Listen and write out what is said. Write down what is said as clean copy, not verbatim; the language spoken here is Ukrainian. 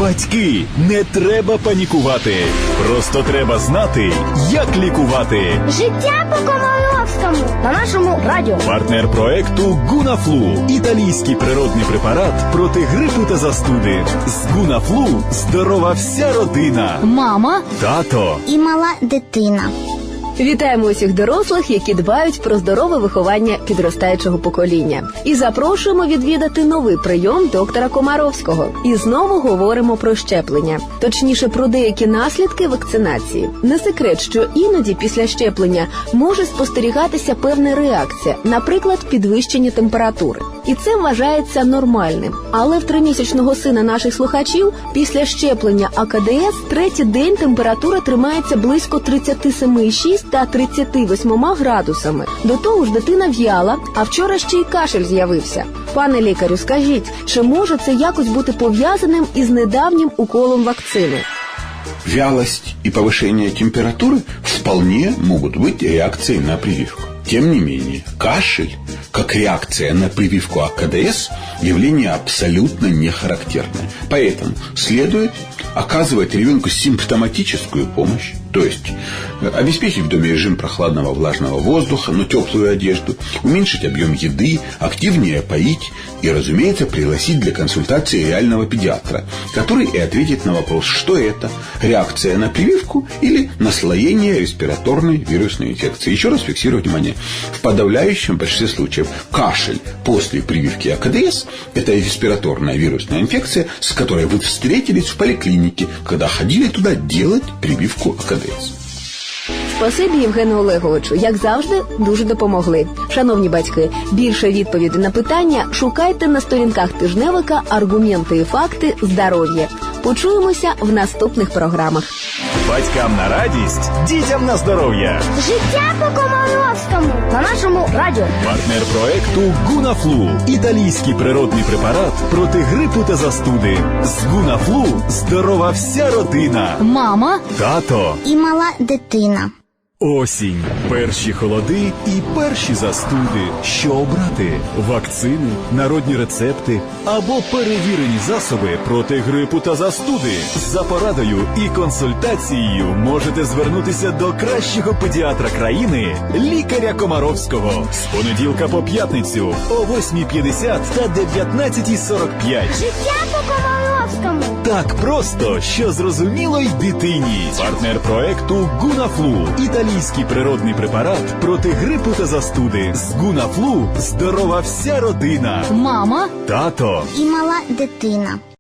Батьки, не треба панікувати. Просто треба знати, як лікувати. Життя по Комаровському на нашому радіо. Партнер проекту Гунафлу. Італійський природний препарат проти грипу та застуди. З Гунафлу здорова вся родина. Мама, Тато. І мала дитина. вітаємо усіх дорослих, які дбають про здорове виховання підростаючого покоління. І запрошуємо відвідати новий прийом доктора Комаровського. І знову говоримо про щеплення. Точніше, про деякі наслідки вакцинації. Не секрет, що іноді після щеплення може спостерігатися певна реакція, наприклад, підвищення температури. І це вважається нормальним. Але в 3-місячного сина наших слухачів після щеплення АКДС третій день температура тримається близько 37,6 та 38 градусами. До того ж дитина в'яла, а вчора ще й кашель з'явився. Пане лікарю, скажіть, чи може це якось бути пов'язаним із недавнім уколом вакцини? Вялость и повышение температуры вполне могут быть реакцией на прививку. Тем не менее, кашель, как реакция на прививку АКДС, явление абсолютно не характерное. Поэтому следует оказывать ребенку симптоматическую помощь, то есть обеспечить в доме режим прохладного влажного воздуха, но теплую одежду, уменьшить объем еды, активнее поить и, разумеется, пригласить для консультации реального педиатра, который и ответит на вопрос, что это – реакция на прививку или наслоение респираторной вирусной инфекции. Еще раз фиксирую внимание. В подавляющем большинстве случаев кашель после прививки АКДС – это респираторная вирусная инфекция, с которой вы встретились в поликлинике, когда ходили туда делать прививку АКДС. Спасибі, Євгену Олеговичу. Як завжди, дуже допомогли. Шановні батьки, більше відповідей на питання шукайте на сторінках тижневика «Аргументи і факти здоров'я». Почуємося в наступних програмах. Батькам на радість, дітям на здоров'я. Життя по Комаровському на нашому радіо. Партнер проекту Гунафлу. Італійський природний препарат проти грипу та застуди. З Гунафлу здорова вся родина. Мама, Тато. І мала дитина. Осінь. Перші холоди і перші застуди. Що обрати? Вакцини, народні рецепти або перевірені засоби проти грипу та застуди. За порадою і консультацією можете звернутися до кращого педіатра країни, лікаря Комаровського. З понеділка по п'ятницю о 8:50 та 19:45. Життя по Комаровському. Так просто, що зрозуміло й дитині. Партнер проекту Гунафлу. Італійський природний препарат проти грипу та застуди. З Гунафлу здорова вся родина. мама. Тато. І мала дитина.